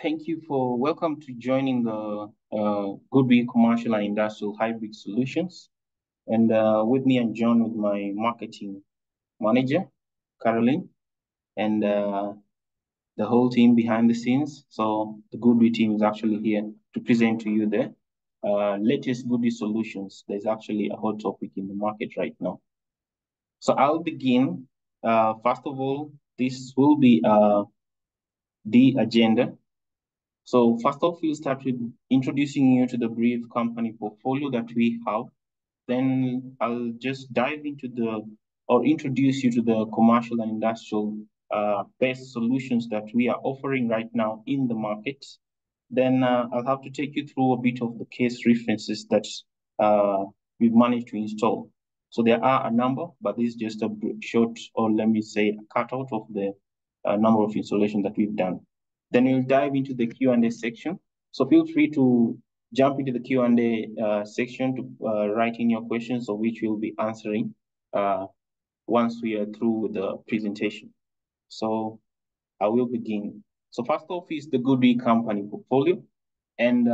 Thank you for welcome to joining the GoodWe Commercial and Industrial Hybrid Solutions. And with me, I'm John with my marketing manager, Caroline, and the whole team behind the scenes. So the GoodWe team is actually here to present to you the latest GoodWe solutions. There's actually a hot topic in the market right now. So I'll begin. First of all, this will be the agenda. So first off, we'll start with introducing you to the brief company portfolio that we have. Then I'll just dive into or introduce you to the commercial and industrial best solutions that we are offering right now in the market. Then I'll have to take you through a bit of the case references that we've managed to install. So there are a number, but this is just a short, or let me say, a cutout of the number of installations that we've done. Then we'll dive into the Q&A section. So feel free to jump into the Q&A section to write in your questions, of which we'll be answering once we are through with the presentation. So I will begin. So first off is the GoodWe company portfolio. And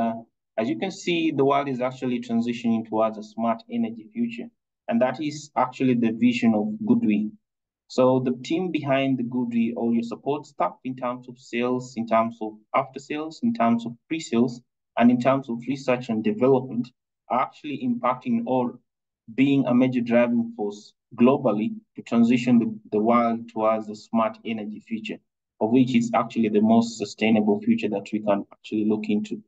as you can see, the world is actually transitioning towards a smart energy future. And that is actually the vision of GoodWe. So the team behind the GoodWe, all your support staff in terms of sales, in terms of after sales, in terms of pre-sales, and in terms of research and development are actually impacting or being a major driving force globally to transition the world towards a smart energy future, of which is actually the most sustainable future that we can actually look into.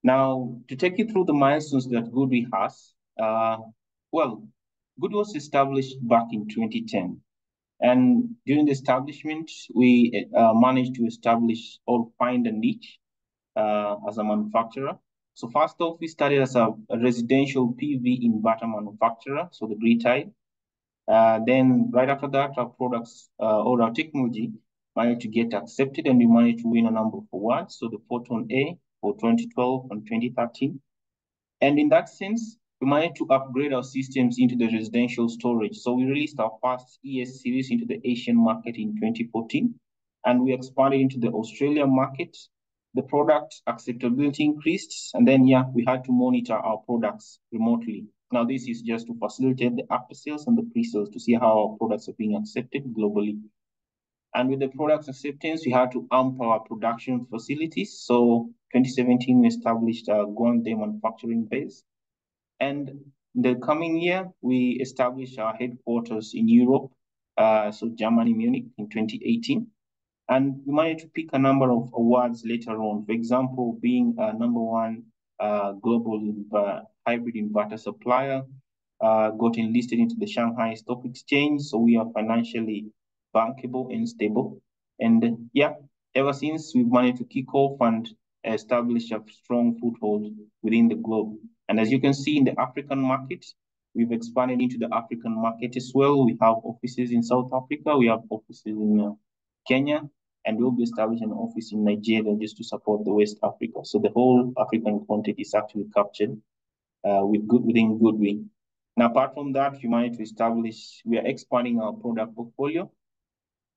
Now, to take you through the milestones that GoodWe has, well, GoodWe was established back in 2010. And during the establishment, we managed to establish or find a niche as a manufacturer. So first off, we started as a residential PV inverter manufacturer, so the grid tie. Then right after that, our products or our technology managed to get accepted, and we managed to win a number of awards. So the Photon A for 2012 and 2013. And in that sense, we managed to upgrade our systems into the residential storage. So we released our first ES series into the Asian market in 2014, and we expanded into the Australian market. The product acceptability increased, and then, we had to monitor our products remotely. Now, this is just to facilitate the after sales and the pre-sales to see how our products are being accepted globally. And with the product acceptance, we had to amp our production facilities. So 2017, we established a Guangdong manufacturing base. And in the coming year, we established our headquarters in Europe, so Germany, Munich in 2018. And we managed to pick a number of awards later on. For example, being #1 global hybrid inverter supplier, got enlisted into the Shanghai Stock Exchange. So we are financially bankable and stable. And ever since we've managed to kick off and establish a strong foothold within the globe. And as you can see in the African market, we've expanded into the African market as well. We have offices in South Africa, we have offices in Kenya, and we'll be establishing an office in Nigeria just to support the West Africa. So the whole African continent is actually captured within GoodWe. Now, apart from that, we managed to establish, we are expanding our product portfolio.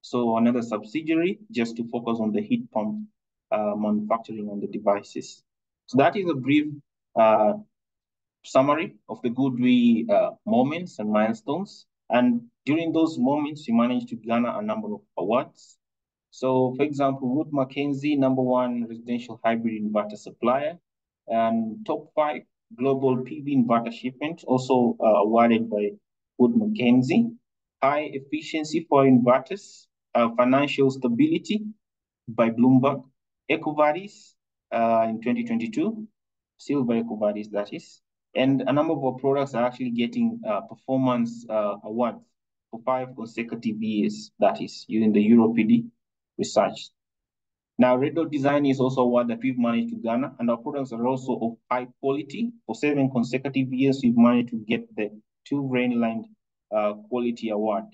So another subsidiary just to focus on the heat pump manufacturing on the devices. So that is a brief summary of the GoodWe moments and milestones. And during those moments, we managed to garner a number of awards. So, for example, Wood Mackenzie, #1 residential hybrid inverter supplier, and top 5 global PV inverter shipment, also awarded by Wood Mackenzie. High efficiency for inverters, financial stability by Bloomberg. EcoVadis in 2022, Silver EcoVadis, that is. And a number of our products are actually getting performance awards for 5 consecutive years, that is, using the EuroPD research. Now, Red Dot Design is also a award that we've managed to garner, and our products are also of high quality. For 7 consecutive years, we've managed to get the 2 Rainland Quality Award.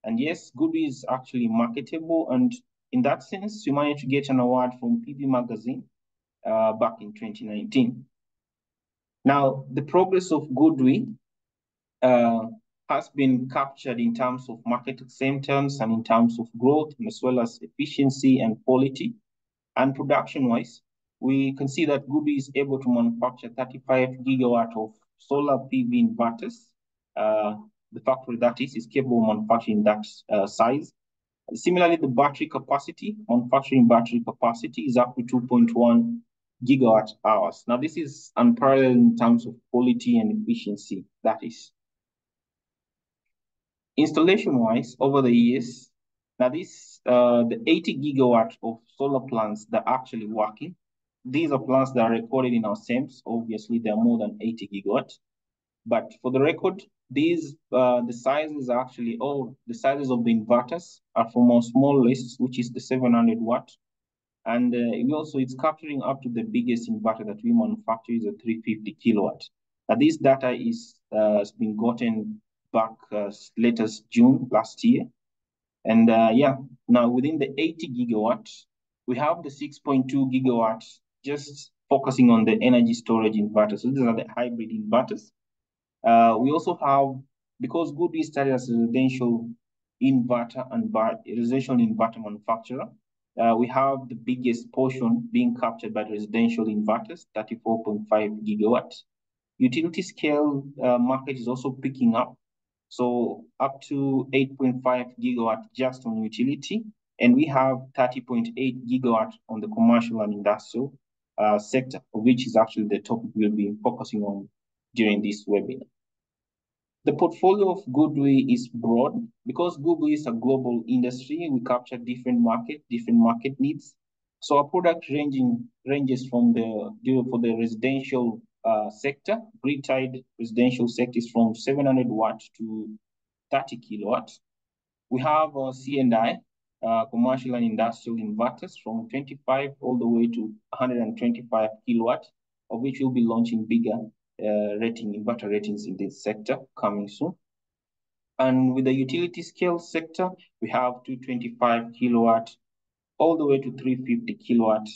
And yes, GoodWe is actually marketable, and in that sense, we managed to get an award from PV Magazine back in 2019. Now, the progress of GoodWe has been captured in terms of market acceptance and in terms of growth, as well as efficiency and quality. And production-wise, we can see that GoodWe is able to manufacture 35 gigawatt of solar PV inverters. The factory that is capable of manufacturing that size. Similarly, the battery capacity, manufacturing battery capacity is up to 2.1 gigawatt hours. Now, this is unparalleled in terms of quality and efficiency, that is. Installation-wise, over the years, now the 80 gigawatt of solar plants that are actually working, these are plants that are recorded in our SEMS. Obviously, they are more than 80 gigawatts. But for the record, the sizes are actually, the sizes of the inverters are from our small list, which is the 700 watt. And it's capturing up to the biggest inverter that we manufacture is a 350 kilowatt. Now, this data has been gotten back latest June last year. And now within the 80 gigawatts, we have the 6.2 gigawatts just focusing on the energy storage inverters. So these are the hybrid inverters. We also have, because GoodWe started as a residential inverter manufacturer, we have the biggest portion being captured by the residential inverters, 34.5 gigawatts. Utility scale market is also picking up. So up to 8.5 gigawatt just on utility, and we have 30.8 gigawatt on the commercial and industrial sector, which is actually the topic we'll be focusing on during this webinar. The portfolio of GoodWe is broad. Because GoodWe is a global industry, we capture different market needs. So our product ranges from for the residential sector, grid-tied residential sector is from 700 watts to 30 kilowatts. We have C&I, commercial and industrial inverters from 25 all the way to 125 kilowatts, of which we'll be launching bigger inverter ratings in this sector coming soon. And with the utility scale sector, we have 225 kilowatt all the way to 350 kilowatt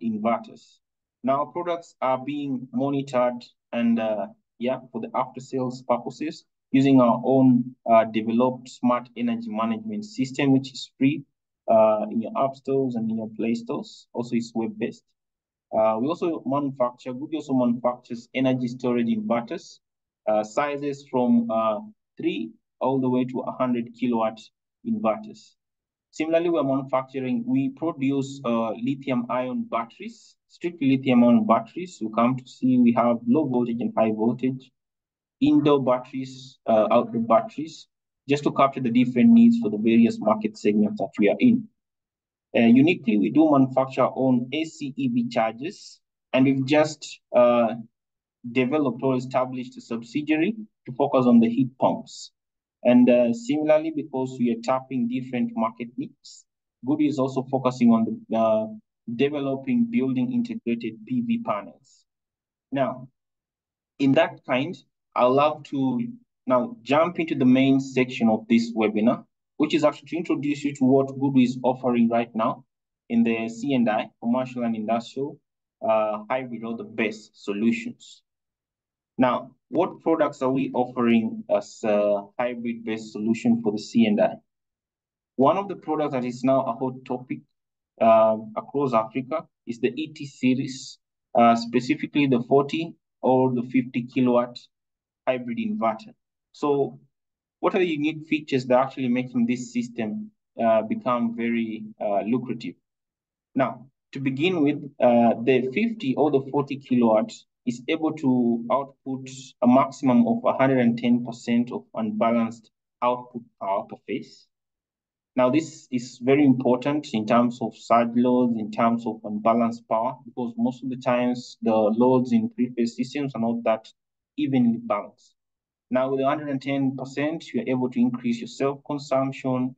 inverters. Now, products are being monitored and for the after sales purposes using our own developed smart energy management system, which is free in your app stores and in your play stores. Also, it's web-based. GoodWe also manufactures energy storage inverters, sizes from 3 all the way to 100 kilowatt inverters. Similarly, we produce lithium-ion batteries, strictly lithium-ion batteries. You come to see we have low voltage and high voltage, indoor batteries, outdoor batteries, just to capture the different needs for the various market segments that we are in. Uniquely, we do manufacture our own AC EV chargers, and we've just developed or established a subsidiary to focus on the heat pumps. And similarly, because we are tapping different market needs, GoodWe is also focusing on the developing building integrated PV panels. Now, in that kind, I'd love to now jump into the main section of this webinar, which is actually to introduce you to what GoodWe is offering right now in the C&I, commercial and industrial, hybrid or the best solutions. Now, what products are we offering as a hybrid-based solution for the C&I? One of the products that is now a hot topic across Africa is the ET series, specifically the 40 or the 50 kilowatt hybrid inverter. So what are the unique features that are actually making this system become very lucrative? Now, to begin with, the 50 or the 40 kilowatts is able to output a maximum of 110% of unbalanced output power per phase. Now, this is very important in terms of surge loads, in terms of unbalanced power, because most of the times the loads in three-phase systems are not that evenly balanced. Now, with 110%, you're able to increase your self-consumption,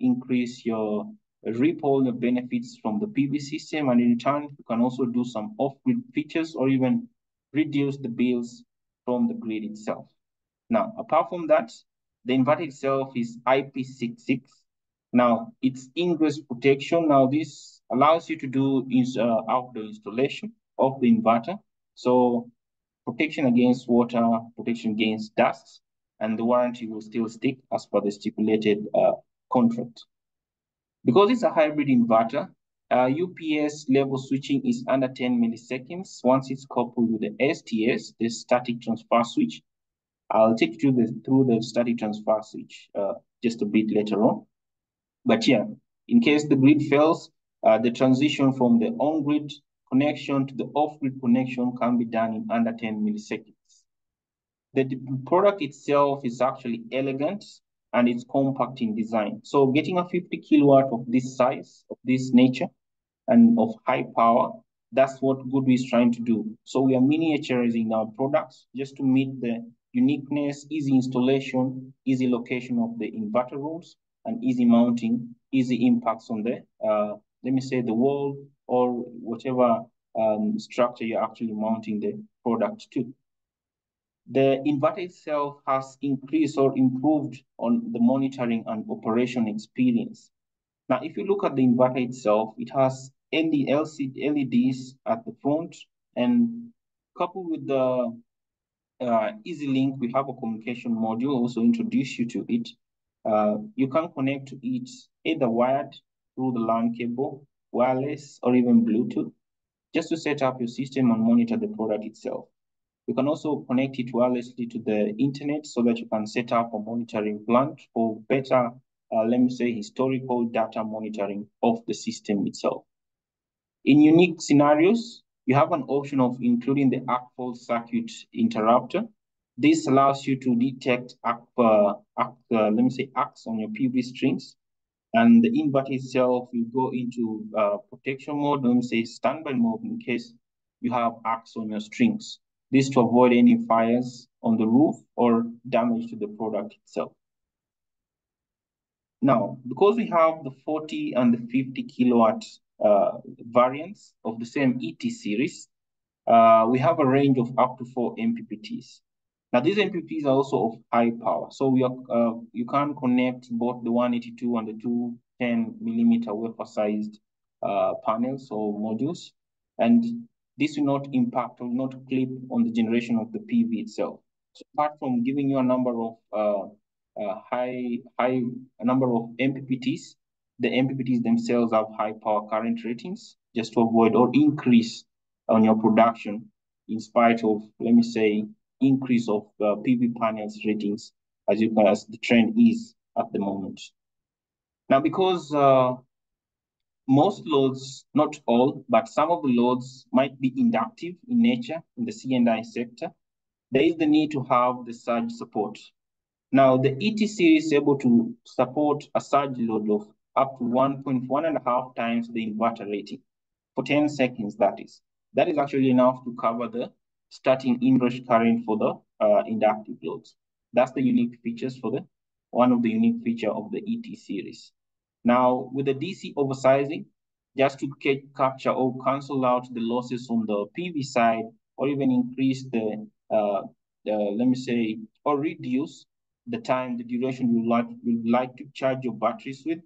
reap all the benefits from the PV system, and in turn, you can also do some off-grid features or even reduce the bills from the grid itself. Now, apart from that, the inverter itself is IP66. Now, it's ingress protection. Now, this allows you to do outdoor installation of the inverter. So, protection against water, protection against dust, and the warranty will still stick as per the stipulated contract. Because it's a hybrid inverter, UPS level switching is under 10 milliseconds once it's coupled with the STS, the static transfer switch. I'll take you through the static transfer switch just a bit later on. But yeah, in case the grid fails, the transition from the on-grid connection to the off-grid connection can be done in under 10 milliseconds. The product itself is actually elegant and it's compact in design. So getting a 50 kilowatt of this size, of this nature, and of high power, that's what GoodWe is trying to do. So we are miniaturizing our products just to meet the uniqueness, easy installation, easy location of the inverter rooms, and easy mounting, easy impacts on the, let me say, the wall or whatever structure you're actually mounting the product to. The inverter itself has increased or improved on the monitoring and operation experience. Now, if you look at the inverter itself, it has LCD LEDs at the front, and coupled with the EasyLink, we have a communication module. Also introduce you to it. You can connect to it either wired through the LAN cable, wireless, or even Bluetooth, just to set up your system and monitor the product itself. You can also connect it wirelessly to the internet so that you can set up a monitoring plan for better, let me say, historical data monitoring of the system itself. In unique scenarios, you have an option of including the arc fault circuit interrupter. This allows you to detect arcs on your PV strings, and the inverter itself will go into protection mode, let me say standby mode, in case you have arcs on your strings. This to avoid any fires on the roof or damage to the product itself. Now, because we have the 40 and the 50 kilowatt variants of the same ET series, we have a range of up to 4 MPPTs. Now, these MPPTs are also of high power. So we are, you can connect both the 182 and the 210 millimeter wafer-sized panels or modules. And this will not impact or not clip on the generation of the PV itself. So apart from giving you a number of a number of MPPTs, the MPPTs themselves have high power current ratings just to avoid or increase on your production in spite of, let me say, increase of PV panels ratings as the trend is at the moment. Now, because most loads, not all, but some of the loads might be inductive in nature in the C&I sector, there is the need to have the surge support. Now, the ET series is able to support a surge load of up to 1.5 times the inverter rating for 10 seconds, that is. That is actually enough to cover the starting inrush current for the inductive loads. That's the unique features for one of the unique feature of the ET series. Now, with the DC oversizing, just to capture or cancel out the losses on the PV side, or even increase the let me say, or reduce the time, the duration you like to charge your batteries with.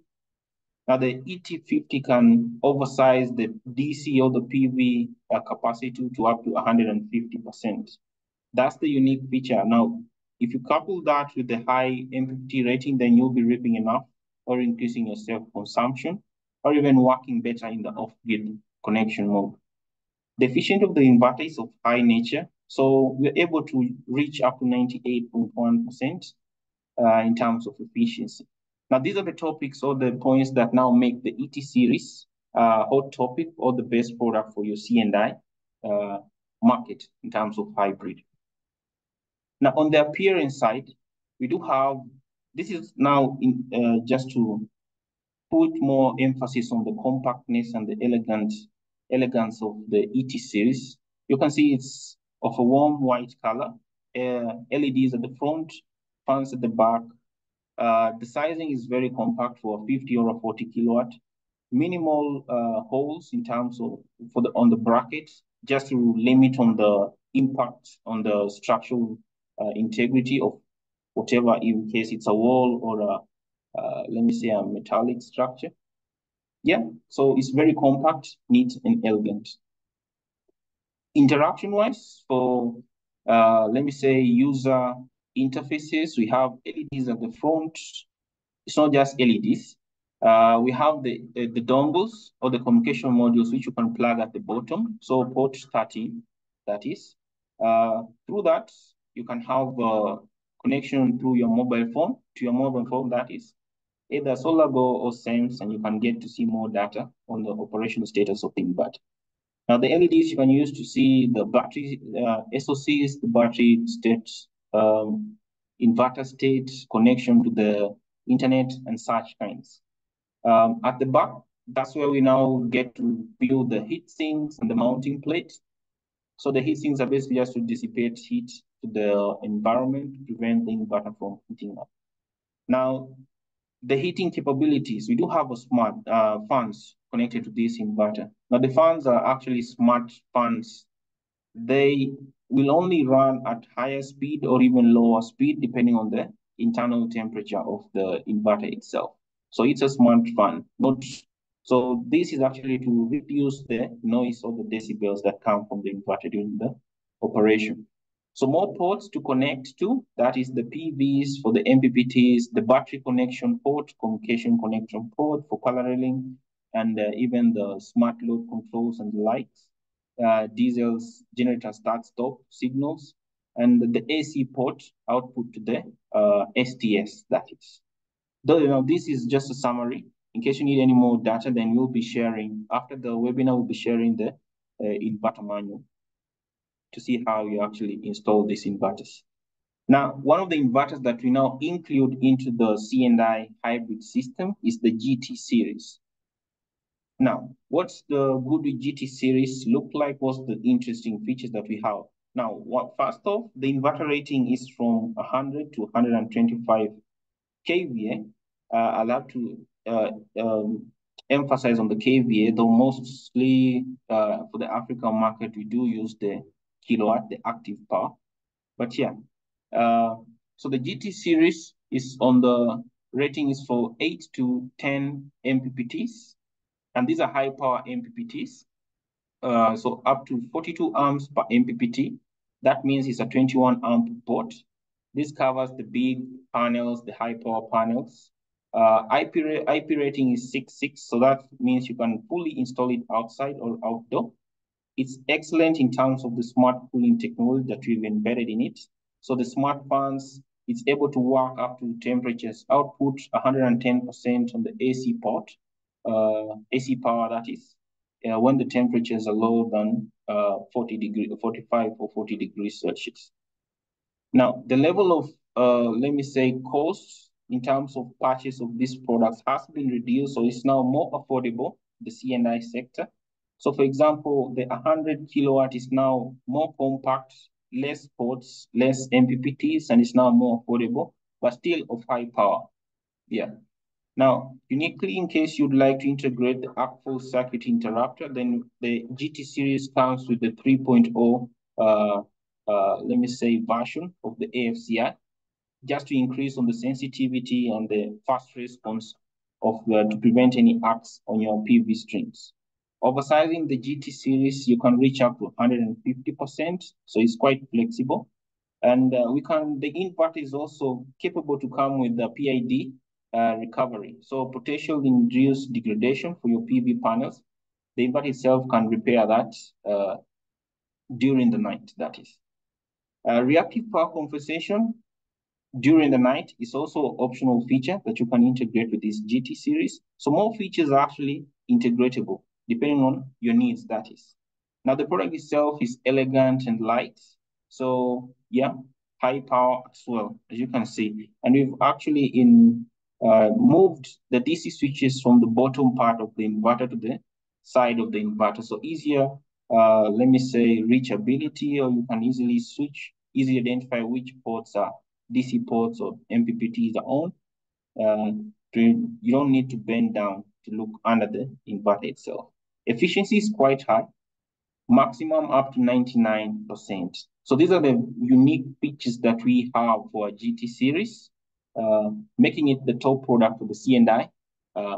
Now, the ET50 can oversize the DC or the PV capacity to up to 150%. That's the unique feature. Now, if you couple that with the high MPPT rating, then you'll be reaping enough or increasing your self-consumption, or even working better in the off-grid connection mode. The efficiency of the inverter is of high nature, so we're able to reach up to 98.1% in terms of efficiency. Now, these are the topics or the points that now make the ET series hot topic or the best product for your C&I market in terms of hybrid. Now, on the appearance side, we do have, this is now just to put more emphasis on the compactness and the elegance of the ET series. You can see it's of a warm white color, LEDs at the front, fans at the back. The sizing is very compact for a 50 or a 40 kilowatt. Minimal holes in terms of on the brackets, just to limit on the impact on the structural integrity of whatever, in case it's a wall or a let me say a metallic structure. Yeah, so it's very compact, neat, and elegant. Interaction-wise, for let me say user interfaces, we have LEDs at the front. It's not just LEDs. We have the dongles or the communication modules which you can plug at the bottom. So port 13, that is. Through that, you can have a connection through your mobile phone, to your mobile phone, that is. Either SolarGo or SENS, and you can get to see more data on the operational status of the inverter. Now, the LEDs you can use to see the battery SOCs, the battery state, inverter state, connection to the internet, and such kinds. At the back, that's where we now get to build the heat sinks and the mounting plate. So the heat sinks are basically just to dissipate heat to the environment to prevent the inverter from heating up. Now, the heating capabilities, we do have a smart fans connected to this inverter. Now, the fans are actually smart fans. They will only run at higher speed or even lower speed, depending on the internal temperature of the inverter itself. So it's a smart fan, not so this is actually to reduce the noise or the decibels that come from the inverter during the operation. So more ports to connect to, that is the PVs for the MPPTs, the battery connection port, communication connection port for paralleling, and even the smart load controls and the lights, diesels, generator start stop signals, and the AC port output to the STS, that is. Though, this is just a summary. In case you need any more data, then we'll be sharing, after the webinar, we'll be sharing the inverter manual to see how you actually install these inverters. Now, one of the inverters that we now include into the C&I hybrid system is the GT series. Now, what's the GoodWe GT series look like? What's the interesting features that we have? Now, first off, the inverter rating is from 100 to 125 kVA. I'll have to emphasize on the kVA, though mostly for the African market, we do use the kilowatt, the active power. But yeah, so the GT series is on the rating is for 8 to 10 MPPTs, and these are high power MPPTs. So up to 42 amps per MPPT. That means it's a 21 amp port. This covers the big panels, the high power panels. IP rating is 6.6, so that means you can fully install it outside or outdoor. It's excellent in terms of the smart cooling technology that we've embedded in it. So the smart fans, it's able to work up to temperatures output 110% on the AC port, AC power that is, when the temperatures are lower than 45 or 40 degrees Celsius. Now, the level of, let me say, costs in terms of purchase of these products has been reduced, so it's now more affordable, the C&I sector. So for example, the 100 kilowatt is now more compact, less ports, less MPPTs, and it's now more affordable, but still of high power. Yeah. Now, uniquely, in case you'd like to integrate the full circuit interrupter, then the GT series comes with the 3.0, let me say, version of the AFCI, just to increase on the sensitivity and the fast response of to prevent any arcs on your PV strings. Oversizing the GT series, you can reach up to 150%, so it's quite flexible. And the inverter is also capable to come with the PID recovery. So potential induced degradation for your PV panels. The inverter itself can repair that during the night, that is. Reactive power compensation during the night is also an optional feature that you can integrate with this GT series. So more features are actually integratable depending on your needs, that is. Now the product itself is elegant and light. So yeah, high power as well, as you can see. And we've actually moved the DC switches from the bottom part of the inverter to the side of the inverter. So easier, let me say, reachability, or you can easily easily identify which ports are DC ports or MPPTs are on. You don't need to bend down to look under the inverter itself. Efficiency is quite high, maximum up to 99%. So these are the unique features that we have for a GT series, making it the top product for the C&I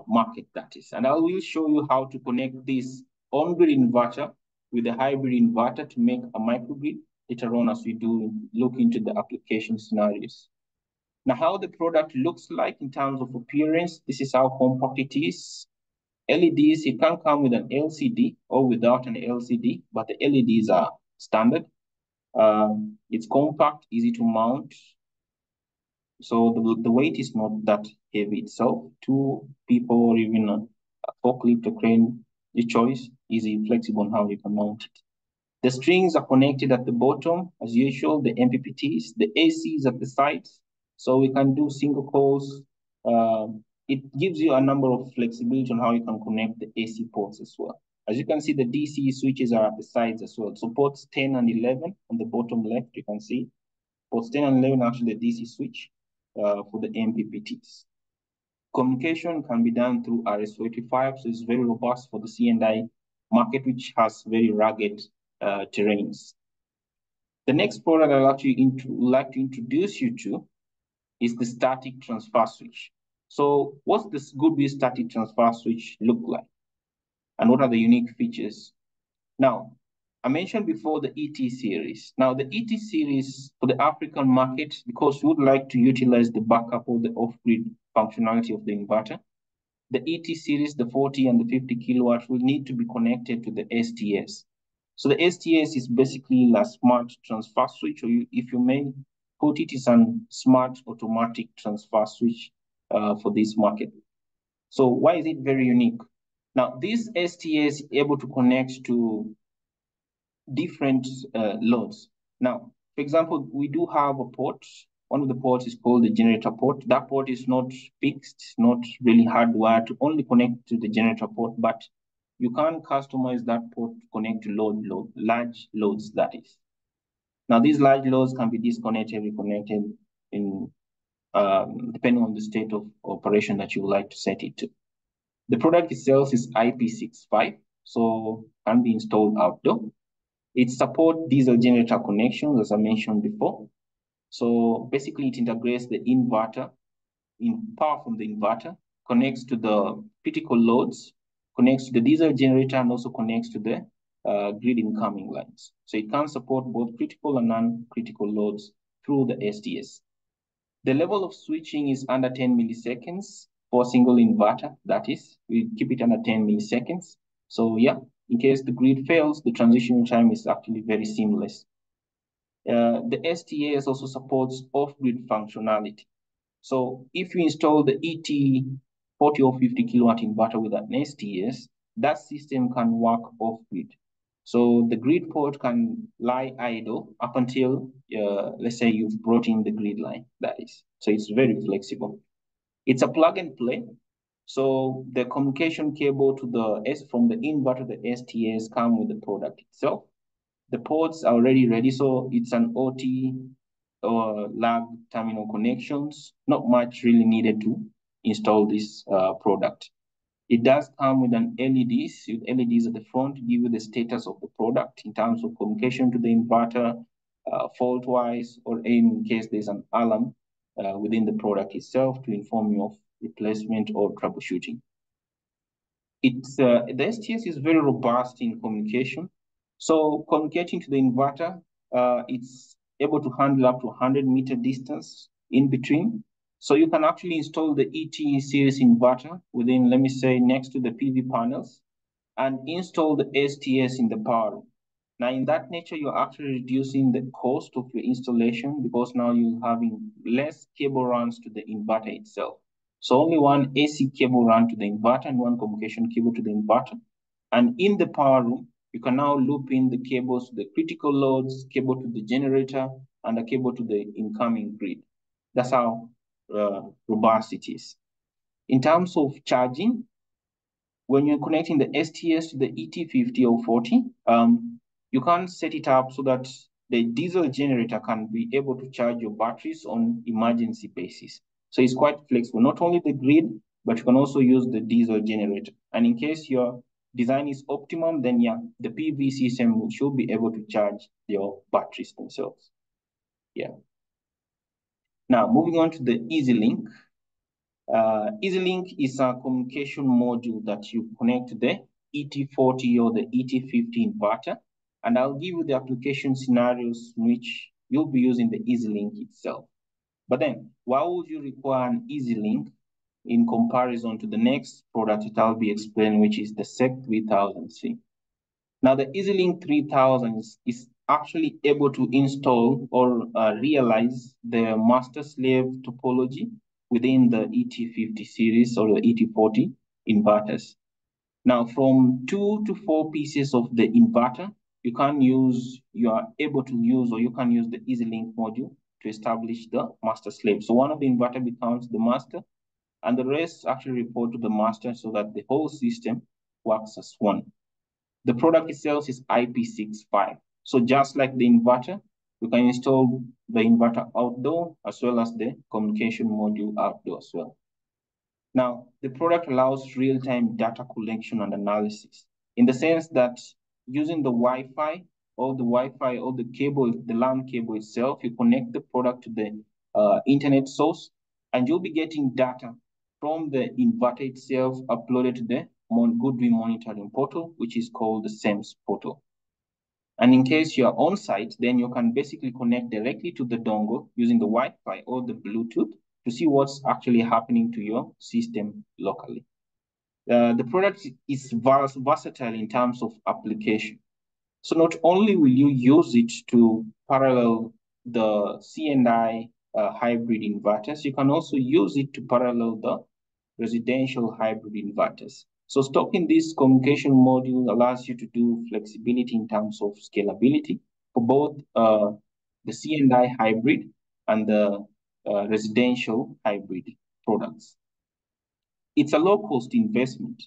market, that is. And I will show you how to connect this on-grid inverter with a hybrid inverter to make a microgrid later on as we do look into the application scenarios. Now, how the product looks like in terms of appearance, this is how compact it is. LEDs, it can come with an LCD or without an LCD, but the LEDs are standard. It's compact, easy to mount. So the weight is not that heavy itself. Two people or even a forklift or crane, your choice, easy, flexible on how you can mount it. The strings are connected at the bottom, as usual, the MPPTs, the ACs at the sides. So we can do single coils. It gives you a number of flexibility on how you can connect the AC ports as well. As you can see, the DC switches are at the sides as well. So ports 10 and 11 on the bottom left, you can see. Ports 10 and 11 are actually the DC switch for the MPPTs. Communication can be done through RS-485, so it's very robust for the C&I market, which has very rugged terrains. The next product I'd like to introduce you to is the static transfer switch. So what's this GoodWe static transfer switch look like? And what are the unique features? Now, I mentioned before the ET series. Now, the ET series for the African market, because we would like to utilize the backup or the off-grid functionality of the inverter, the ET series, the 40 and the 50 kilowatt will need to be connected to the STS. So the STS is basically a smart transfer switch, or if you may put it, is a smart automatic transfer switch for this market. So why is it very unique? Now, this STS is able to connect to different loads. Now, for example, we do have a port. One of the ports is called the generator port. That port is not fixed, not really hardwired to only connect to the generator port, but you can customize that port to connect to large loads, that is. Now, these large loads can be disconnected, reconnected in depending on the state of operation that you would like to set it to. The product itself is IP65, so can be installed outdoor. It supports diesel generator connections, as I mentioned before. So basically, it integrates the inverter, power from the inverter, connects to the critical loads, connects to the diesel generator, and also connects to the grid incoming lines. So it can support both critical and non-critical loads through the STS. The level of switching is under 10 milliseconds for a single inverter, that is. We keep it under 10 milliseconds. So yeah, in case the grid fails, the transition time is actually very seamless. The STS also supports off-grid functionality. So if you install the ET 40 or 50 kilowatt inverter with an STS, that system can work off-grid. So the grid port can lie idle up until, let's say, you've brought in the grid line, that is. So it's very flexible. It's a plug and play. So the communication cable to from the inverter to the STS come with the product itself. The ports are already ready, so it's an OT or lag terminal connections. Not much really needed to install this product. It does come with an LEDs, with LEDs at the front to give you the status of the product in terms of communication to the inverter, fault-wise, or in case there's an alarm within the product itself to inform you of replacement or troubleshooting. The STS is very robust in communication. So communicating to the inverter, it's able to handle up to 100-meter distance in between. So you can actually install the ET series inverter within, let me say, next to the PV panels and install the STS in the power room. Now, in that nature, you're actually reducing the cost of your installation because now you're having less cable runs to the inverter itself. So only one AC cable run to the inverter and one communication cable to the inverter. And in the power room, you can now loop in the cables to the critical loads, cable to the generator, and a cable to the incoming grid. That's how robust it is. In terms of charging, when you're connecting the STS to the ET50 or 40, you can set it up so that the diesel generator can be able to charge your batteries on emergency basis. So it's quite flexible, not only the grid, but you can also use the diesel generator. And in case your design is optimum, then yeah, the PV system should be able to charge your batteries themselves. Yeah. Now, moving on to the EasyLink. EasyLink is a communication module that you connect to the ET40 or the ET50 inverter. And I'll give you the application scenarios in which you'll be using the EasyLink itself. But then, why would you require an easy link in comparison to the next product that I'll be explaining, which is the SEC 3000C? Now, the EasyLink 3000 is actually able to install or realize the master-slave topology within the ET50 series or the ET40 inverters. Now, from 2 to 4 pieces of the inverter, you are able to use, or you can use the EasyLink module to establish the master-slave. So one of the inverter becomes the master, and the rest actually report to the master so that the whole system works as one. The product itself is IP65. So just like the inverter, you can install the inverter outdoor as well as the communication module outdoor as well. Now, the product allows real-time data collection and analysis in the sense that using the Wi-Fi or the cable, the LAN cable itself, you connect the product to the internet source, and you'll be getting data from the inverter itself uploaded to the GoodWe monitoring portal, which is called the SEMS portal. And in case you're on site, then you can basically connect directly to the dongle using the Wi-Fi or the Bluetooth to see what's actually happening to your system locally. The product is versatile in terms of application. So not only will you use it to parallel the C&I hybrid inverters, you can also use it to parallel the residential hybrid inverters. So stocking this communication module allows you to do flexibility in terms of scalability for both the C&I hybrid and the residential hybrid products. It's a low-cost investment.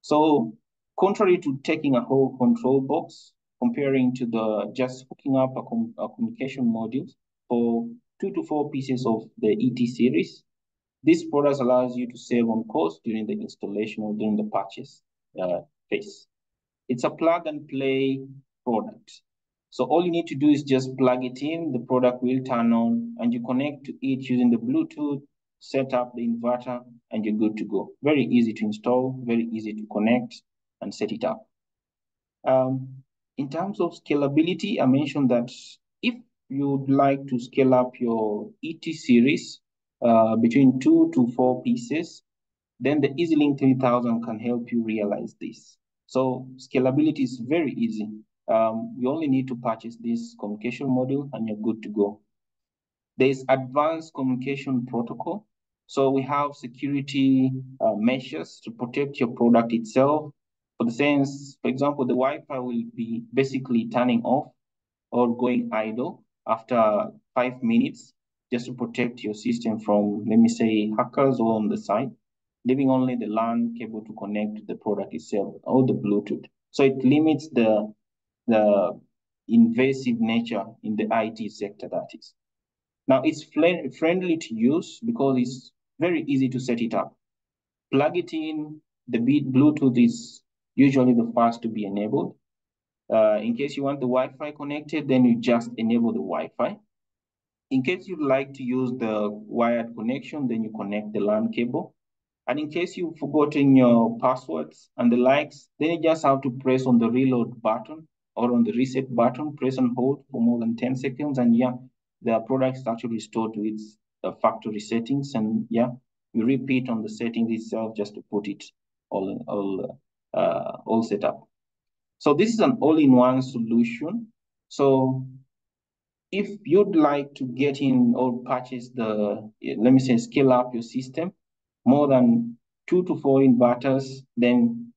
So contrary to taking a whole control box, comparing to the just hooking up a communication module for 2 to 4 pieces of the ET series, this product allows you to save on cost during the installation or during the purchase phase. It's a plug and play product. So all you need to do is just plug it in, the product will turn on, and you connect to it using the Bluetooth, set up the inverter, and you're good to go. Very easy to install, very easy to connect and set it up. In terms of scalability, I mentioned that if you'd like to scale up your ET series between 2 to 4 pieces, then the EasyLink 3000 can help you realize this. So scalability is very easy. You only need to purchase this communication module and you're good to go. There's advanced communication protocol. So we have security measures to protect your product itself. For the sense, for example, the Wi-Fi will be basically turning off or going idle after 5 minutes just to protect your system from, let me say, hackers or on the side, leaving only the LAN cable to connect to the product itself or the Bluetooth. So it limits the invasive nature in the IT sector, that is. Now, it's friendly to use because it's very easy to set it up. Plug it in, the Bluetooth is usually the first to be enabled. In case you want the Wi-Fi connected, then you just enable the Wi-Fi. In case you'd like to use the wired connection, then you connect the LAN cable. And in case you've forgotten your passwords and the likes, then you just have to press on the reload button or on the reset button, press and hold for more than 10 seconds. And yeah, the product is actually restored to its factory settings. And yeah, you repeat on the settings itself just to put it all set up. So this is an all-in-one solution. So if you'd like to get in or purchase the, let me say, scale up your system, more than 2 to 4 inverters, then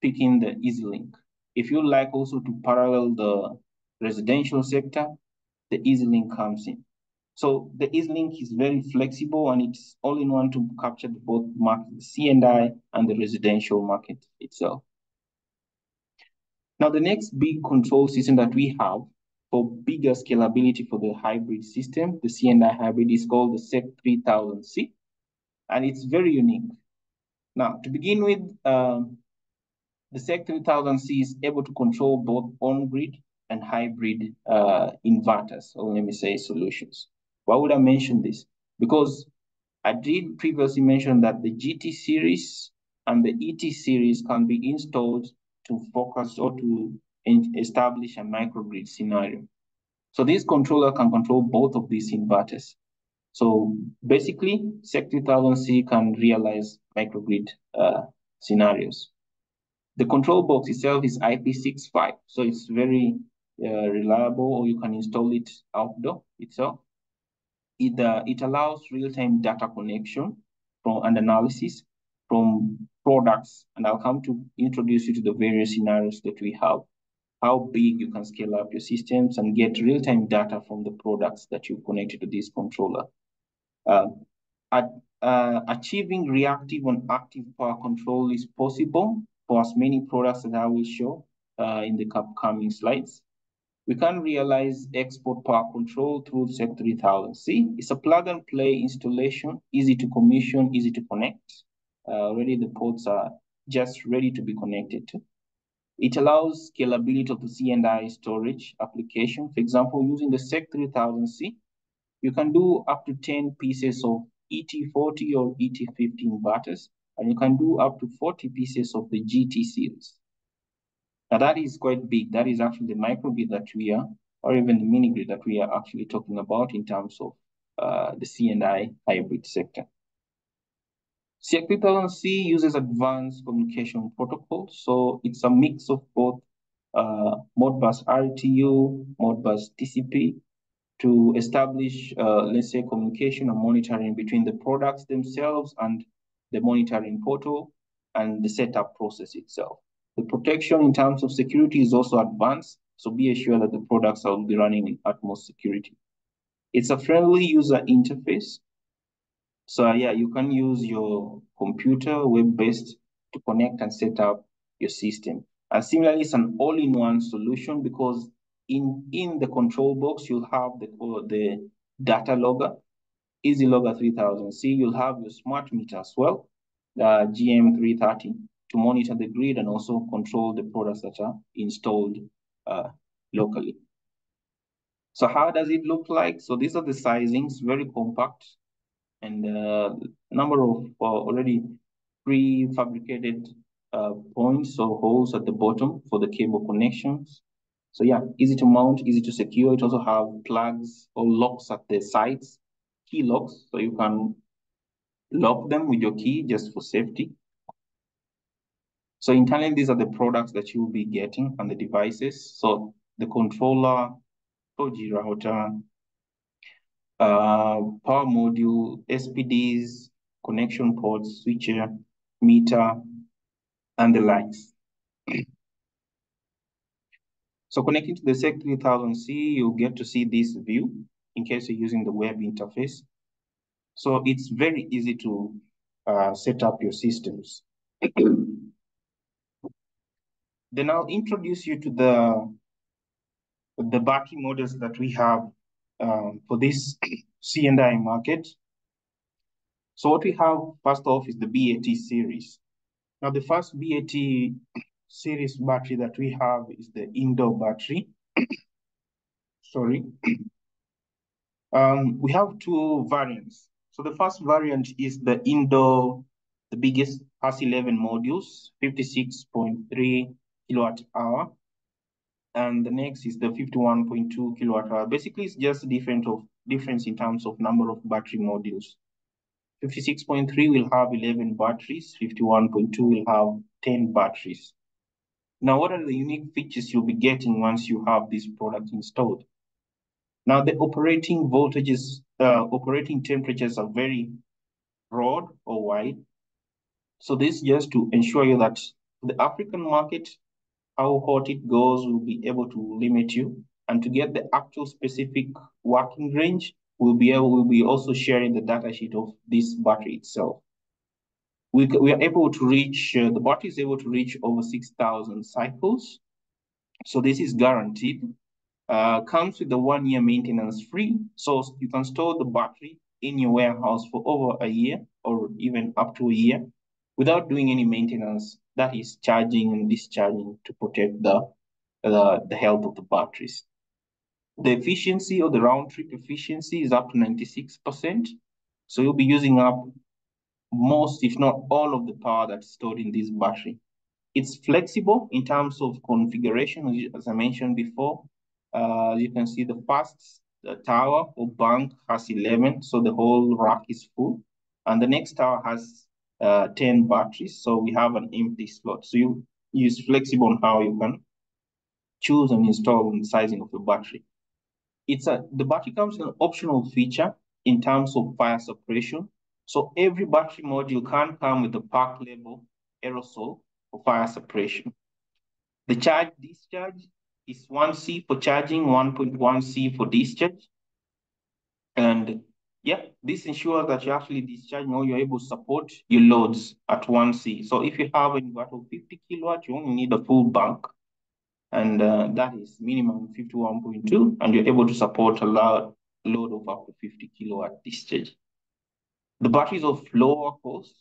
pick in the EasyLink. If you like also to parallel the residential sector, the EasyLink comes in. So the EasyLink is very flexible and it's all in one to capture both market, the C&I and the residential market itself. Now, the next big control system that we have for bigger scalability for the hybrid system, the C&I hybrid, is called the SEC 3000C, and it's very unique. Now, to begin with, the SEC 3000C is able to control both on-grid and hybrid inverters, or let me say solutions. Why would I mention this? Because I did previously mention that the GT series and the ET series can be installed to focus or to establish a microgrid scenario. So this controller can control both of these inverters. So basically, SEC 3000C can realize microgrid scenarios. The control box itself is IP65, so it's very reliable, or you can install it outdoor itself. It allows real-time data connection and analysis from products, and I'll come to introduce you to the various scenarios that we have, how big you can scale up your systems and get real-time data from the products that you've connected to this controller. Uh, Achieving reactive and active power control is possible for as many products that I will show in the upcoming slides. We can realize export power control through SEC 3000C. It's a plug and play installation, easy to commission, easy to connect. Already the ports are just ready to be connected to. It allows scalability of the C&I storage application. For example, using the SEC 3000C, you can do up to 10 pieces of ET40 or ET15 inverters, and you can do up to 40 pieces of the GT series. Now that is quite big. That is actually the microgrid that we are, or even the mini grid that we are actually talking about in terms of the C&I hybrid sector. SEC 3000C uses advanced communication protocols, so it's a mix of both Modbus RTU, Modbus TCP, to establish, let's say, communication and monitoring between the products themselves and the monitoring portal and the setup process itself. The protection in terms of security is also advanced, so be assured that the products will be running in utmost security. It's a friendly user interface. So yeah, you can use your computer, web-based, to connect and set up your system. And similarly, it's an all-in-one solution because in the control box, you'll have the data logger, Easy Logger 3000C. You'll have your smart meter as well, GM330, to monitor the grid and also control the products that are installed locally. So how does it look like? So these are the sizings, very compact, and number of already prefabricated points or holes at the bottom for the cable connections. So yeah, easy to mount, easy to secure. It also have plugs or locks at the sides, key locks, so you can lock them with your key just for safety. So internally, these are the products that you will be getting and the devices. So the controller, 4G router, power module, SPDs, connection ports, switcher, meter, and the likes. So connecting to the SEC 3000C, you'll get to see this view in case you're using the web interface. So it's very easy to set up your systems. Then I'll introduce you to the battery models that we have for this C&I market. So what we have first off is the BAT series. Now the first BAT series battery that we have is the indoor battery. Sorry. We have two variants. So the first variant is the indoor, the biggest, has 11 modules, 56.3 kilowatt hour. And the next is the 51.2 kilowatt hour. Basically, it's just difference in terms of number of battery modules. 56.3 will have 11 batteries, 51.2 will have 10 batteries. Now, what are the unique features you'll be getting once you have this product installed? Now, the operating voltages, operating temperatures are very broad or wide. So this just to ensure you that the African market, how hot it goes, will be able to limit you. And to get the actual specific working range, we'll be also sharing the data sheet of this battery itself. We are able to reach, the battery is able to reach over 6,000 cycles. So this is guaranteed. Comes with the 1-year maintenance free. So you can store the battery in your warehouse for over a year or even up to a year without doing any maintenance. That is charging and discharging to protect the health of the batteries. The efficiency or the round trip efficiency is up to 96%. So you'll be using up most, if not all, of the power that's stored in this battery. It's flexible in terms of configuration, as I mentioned before. You can see the tower or bank has 11, so the whole rack is full. And the next tower has 10 batteries, so we have an empty slot. So you use flexible on how you can choose and install the sizing of the battery. The battery comes with an optional feature in terms of fire suppression. So every battery module can come with a pack level aerosol for fire suppression. The charge discharge is 1C for charging, 1.1C for discharge. And yeah, this ensures that you're actually discharging or you're able to support your loads at 1C. So if you have an inverter of 50 kilowatt, you only need a full bank. And that is minimum 51.2, and you're able to support a load of up to 50 kilowatt discharge. The battery is of lower cost.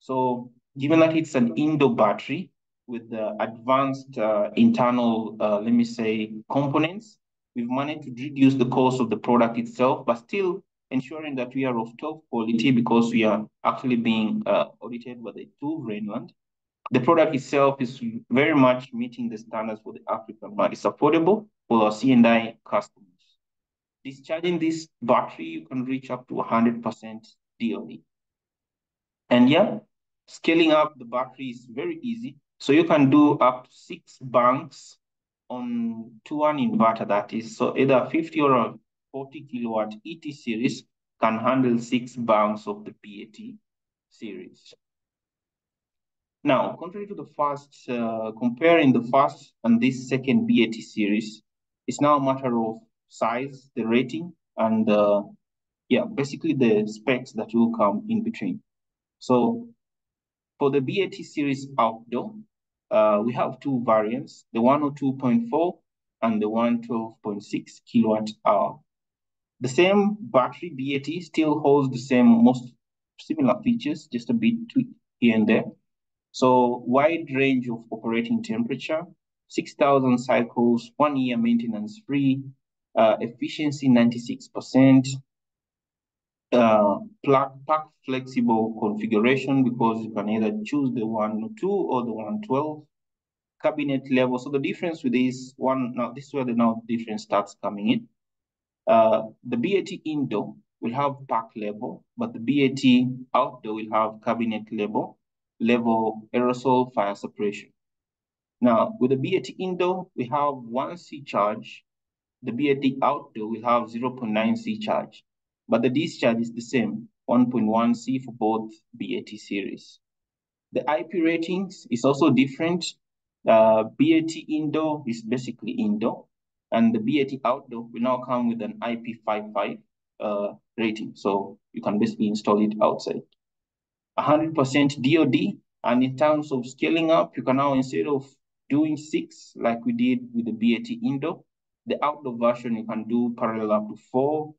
So given that it's an indoor battery with the advanced internal, let me say, components, we've managed to reduce the cost of the product itself, but still ensuring that we are of top quality because we are actually being audited by the TÜV Rheinland. The product itself is very much meeting the standards for the African market. It's affordable for our C&I customers. Discharging this battery, you can reach up to 100% DOD. And yeah, scaling up the battery is very easy. So you can do up to 6 banks on to one inverter, that is. So either 50 or a 40 kilowatt ET series can handle 6 banks of the BAT series. Now, contrary to the first, comparing the first and this second BAT series, it's now a matter of size, the rating, and yeah, basically the specs that will come in between. So for the BAT series outdoor, we have 2 variants, the 102.4 and the 112.6 kilowatt hour. The same battery BAT still holds the same most similar features, just a bit tweaked here and there. So wide range of operating temperature, 6,000 cycles, 1 year maintenance free, efficiency 96%, pack flexible configuration because you can either choose the 102 or the 112, cabinet level. So the difference with this one, now this is where the difference starts coming in. The BAT indoor will have pack level, but the BAT outdoor will have cabinet level aerosol fire suppression. Now, with the BAT indoor, we have 1C charge. The BAT outdoor will have 0.9C charge, but the discharge is the same, 1.1C for both BAT series. The IP ratings is also different. BAT indoor is basically indoor, and the BAT outdoor will now come with an IP55 rating, so you can basically install it outside. 100% DOD, and in terms of scaling up, you can now, instead of doing 6 like we did with the BAT indoor, the outdoor version you can do parallel up to 4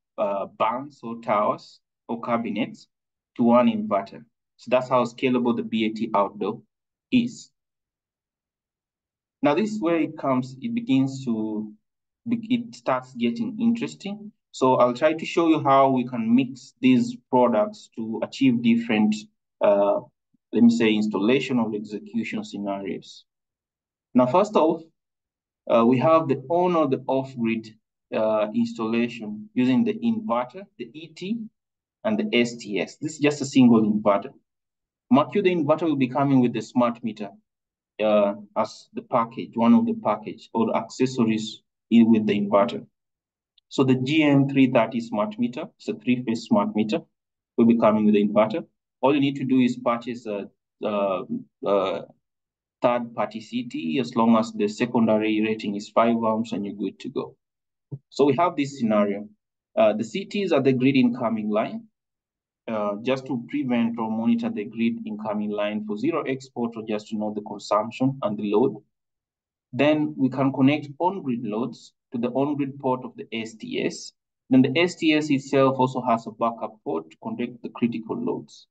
bands or towers or cabinets to 1 inverter. So that's how scalable the BAT outdoor is. Now this is where it starts getting interesting. So I'll try to show you how we can mix these products to achieve different, let me say, installation or execution scenarios. Now, first off, we have the on or the off-grid installation using the inverter, the ET, and the STS. This is just a single inverter. Mark you, the inverter will be coming with the smart meter as the package, one of the package or accessories with the inverter. So the GM330 smart meter, it's a 3-phase smart meter, will be coming with the inverter. All you need to do is purchase a third-party CT as long as the secondary rating is 5 ohms and you're good to go. So we have this scenario. The CTs are the grid incoming line, just to prevent or monitor the grid incoming line for zero export or just to know the consumption and the load. Then we can connect on-grid loads to the on-grid port of the STS. Then the STS itself also has a backup port to connect the critical loads.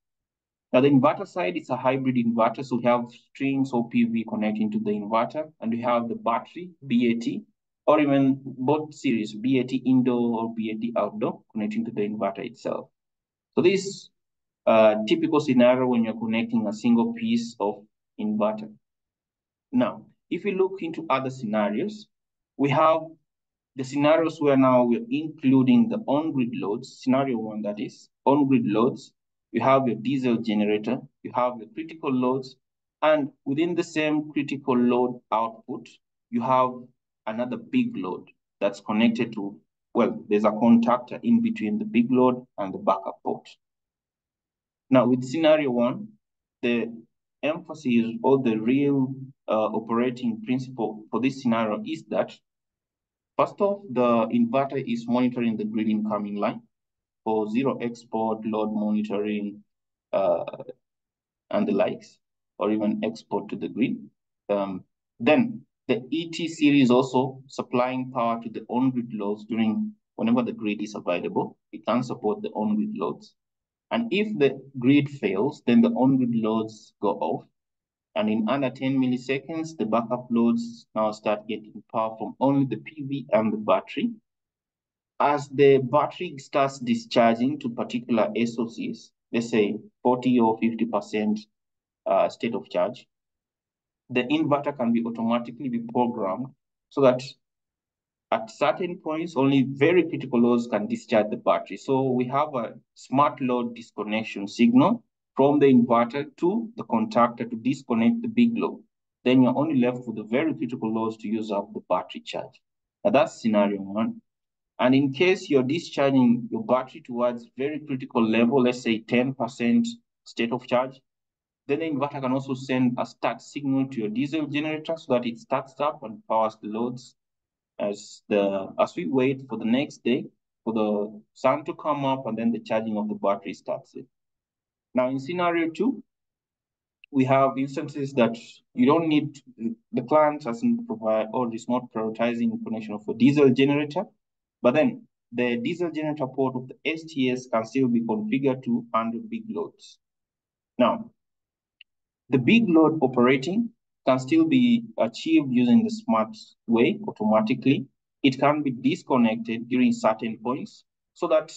Now the inverter side, it's a hybrid inverter. So we have strings or PV connecting to the inverter, and we have the battery, BAT, or even both series, BAT indoor or BAT outdoor, connecting to the inverter itself. So this is a typical scenario when you're connecting a single piece of inverter. Now, if we look into other scenarios, we have the scenarios where now we're including the on-grid loads, scenario one that is, on-grid loads, you have your diesel generator, you have your critical loads, and within the same critical load output, you have another big load that's connected to, well, there's a contactor in between the big load and the backup port. Now, with scenario one, the emphasis or the real operating principle for this scenario is that, first off, the inverter is monitoring the grid incoming line for zero export, load monitoring, uh, and the likes, or even export to the grid. Then the ET series also supplying power to the on-grid loads whenever the grid is available. It can support the on-grid loads. And if the grid fails, then the on-grid loads go off. And in under 10 milliseconds, the backup loads now start getting power from only the PV and the battery. As the battery starts discharging to particular SOCs, let's say 40 or 50% state of charge, the inverter can be automatically be programmed so that at certain points, only very critical loads can discharge the battery. So we have a smart load disconnection signal from the inverter to the contactor to disconnect the big load. Then you're only left with the very critical loads to use up the battery charge. Now that's scenario one. And in case you're discharging your battery towards very critical level, let's say 10% state of charge, then the inverter can also send a start signal to your diesel generator so that it starts up and powers the loads as we wait for the next day for the sun to come up and then the charging of the battery starts it. Now in scenario two, we have instances that you don't need, the client doesn't provide or is not prioritizing connection of a diesel generator, but then the diesel generator port of the STS can still be configured to handle big loads. Now, the big load operating can still be achieved using the smart way automatically. It can be disconnected during certain points so that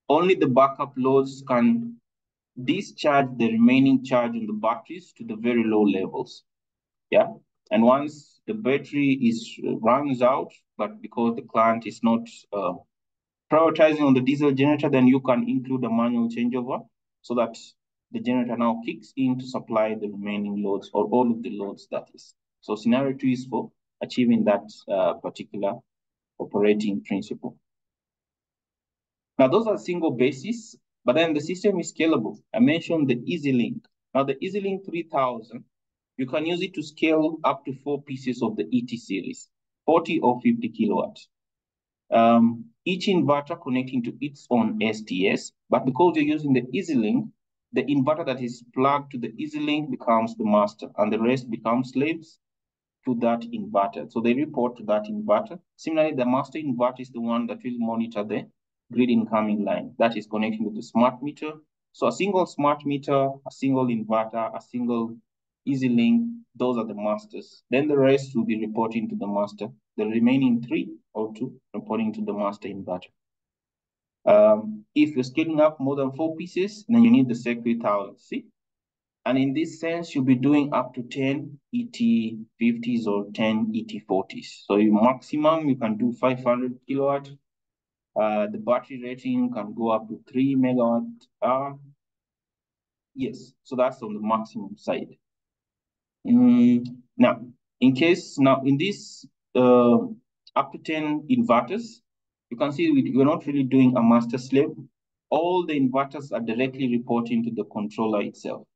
only the backup loads can discharge the remaining charge on the batteries to the very low levels. Yeah. And once the battery runs out, but because the client is not prioritizing on the diesel generator, then you can include a manual changeover so that the generator now kicks in to supply the remaining loads or all of the loads that is. So scenario two is for achieving that particular operating principle. Now those are single basis, but then the system is scalable. I mentioned the EasyLink. Now the EasyLink 3000, you can use it to scale up to 4 pieces of the ET series, 40 or 50 kilowatts. Each inverter connecting to its own STS, but because you're using the EasyLink, the inverter that is plugged to the EasyLink becomes the master and the rest becomes slaves to that inverter. So they report to that inverter. Similarly, the master inverter is the one that will monitor the grid incoming line that is connecting with the smart meter. So a single smart meter, a single inverter, a single EasyLink, those are the masters. Then the rest will be reporting to the master. The remaining 3 or 2 reporting to the master inverter. If you're scaling up more than 4 pieces, then you need the SEC 3000. See? And in this sense, you'll be doing up to 10 ET50s or 10 ET40s. So your maximum, you can do 500 kilowatt. The battery rating can go up to 3 megawatt hour. Yes, so that's on the maximum side. Now, in this up to 10 inverters, you can see we're not really doing a master slave. All the inverters are directly reporting to the controller itself.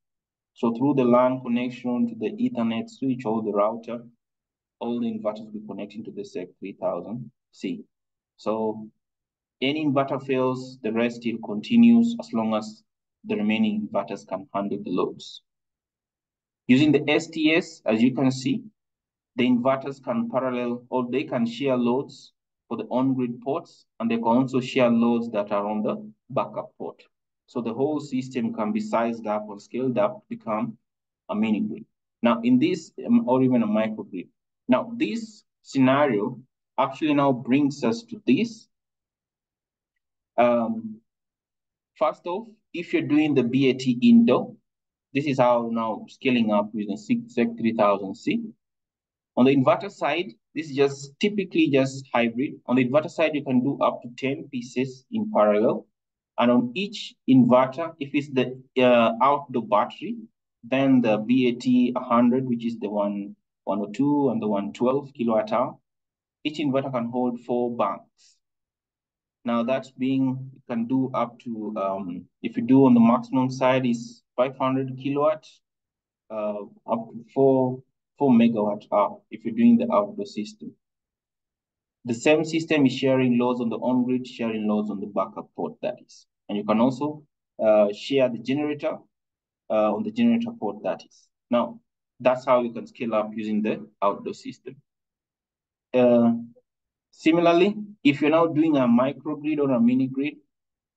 So through the LAN connection to the Ethernet switch or the router, all the inverters will be connecting to the SEC 3000C. So any inverter fails, the rest still continues as long as the remaining inverters can handle the loads. Using the STS, as you can see, the inverters can parallel or they can share loads for the on-grid ports, and they can also share loads that are on the backup port. So the whole system can be sized up or scaled up to become a mini grid. Now in this, or even a microgrid. Now this scenario actually now brings us to this. First off, if you're doing the BAT indoor, this is how now scaling up using SEC 3000C. On the inverter side, This is just typically just hybrid. On the inverter side, you can do up to 10 pieces in parallel. And on each inverter, if it's the outdoor battery, then the BAT 100, which is the 102 and the 112 kilowatt hour, each inverter can hold 4 banks. Now that's being, you can do up to, if you do on the maximum side is 500 kilowatt, up to 4 megawatt hour if you're doing the outdoor system. The same system is sharing loads on the on-grid, sharing loads on the backup port, that is. And you can also share the generator on the generator port, that is. Now, that's how you can scale up using the outdoor system. Similarly, if you're now doing a microgrid or a mini grid,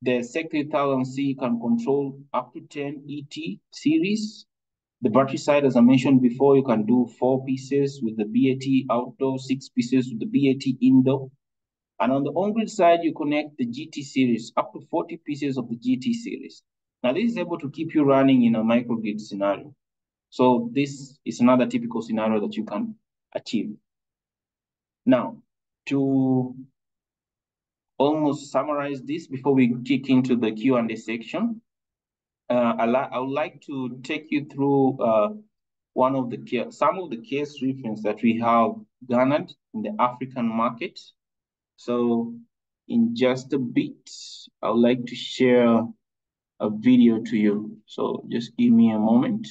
the SEC3000C can control up to 10 ET series. The battery side, as I mentioned before, you can do 4 pieces with the BAT outdoor, 6 pieces with the BAT indoor. And on the on-grid side, you connect the GT series, up to 40 pieces of the GT series. Now, this is able to keep you running in a microgrid scenario. So this is another typical scenario that you can achieve. Now, to almost summarize this before we kick into the Q&A section, I would like to take you through some of the case reference that we have garnered in the African market. So in just a bit, I would like to share a video to you. So just give me a moment.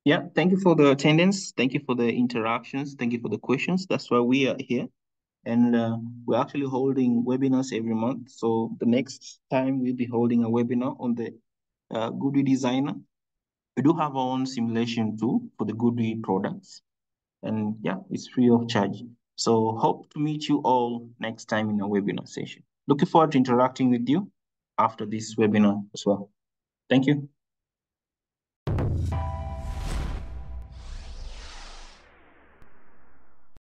Yeah, thank you for the attendance. Thank you for the interactions. Thank you for the questions. That's why we are here. And we're actually holding webinars every month. So the next time we'll be holding a webinar on the GoodWe Designer. We do have our own simulation tool for the GoodWe products. And yeah, it's free of charge. So hope to meet you all next time in a webinar session. Looking forward to interacting with you after this webinar as well. Thank you.